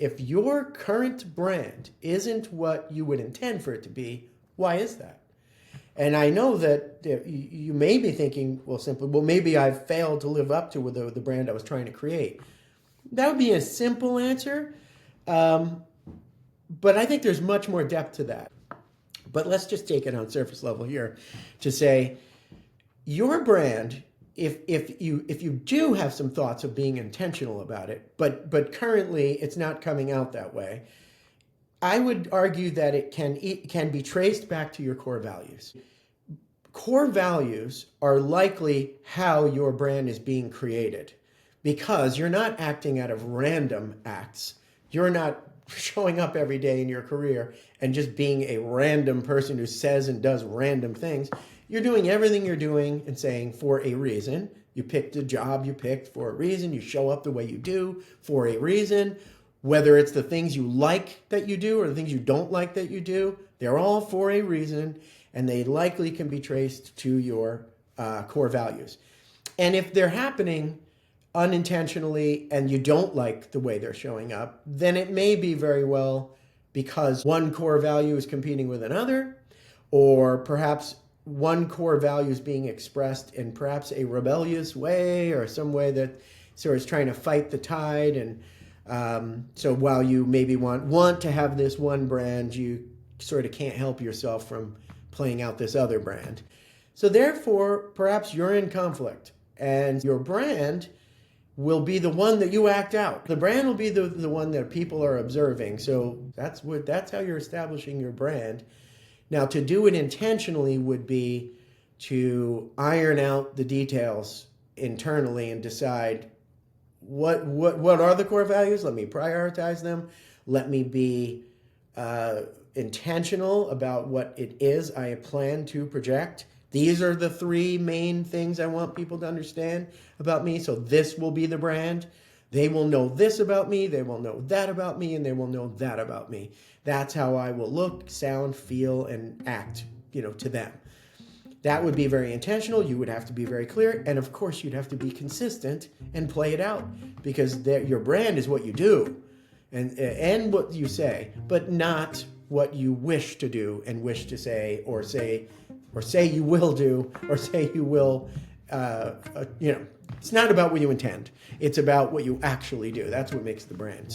If your current brand isn't what you would intend for it to be, why is that? And I know that you may be thinking, well, simply, well, maybe I've failed to live up to the brand I was trying to create. That would be a simple answer, but I think there's much more depth to that. But let's just take it on surface level here to say your brand, if you do have some thoughts of being intentional about it, but currently it's not coming out that way, I would argue that it can be traced back to your core values. Core values are likely how your brand is being created because you're not acting out of random acts. You're not showing up every day in your career and just being a random person who says and does random things. You're doing everything you're doing and saying for a reason. You picked the job you picked for a reason. You show up the way you do for a reason. Whether it's the things you like that you do or the things you don't like that you do, they're all for a reason, and they likely can be traced to your core values. And if they're happening unintentionally and you don't like the way they're showing up, then it may be very well because one core value is competing with another, or perhaps one core value is being expressed in perhaps a rebellious way or some way that sort of is trying to fight the tide. And so while you maybe want to have this one brand, you sort of can't help yourself from playing out this other brand. So therefore, perhaps you're in conflict and your brand will be the one that you act out. The brand will be the one that people are observing. So that's how you're establishing your brand. Now, to do it intentionally would be to iron out the details internally and decide what are the core values. Let me prioritize them. Let me be intentional about what it is I plan to project. These are the three main things I want people to understand about me. So this will be the brand. They will know this about me, they will know that about me, and they will know that about me. That's how I will look, sound, feel, and act, to them. That would be very intentional. You would have to be very clear. And of course, you'd have to be consistent and play it out because your brand is what you do and what you say, but not what you wish to do and wish to say or say you will do or say you will, It's not about what you intend. It's about what you actually do. That's what makes the brand.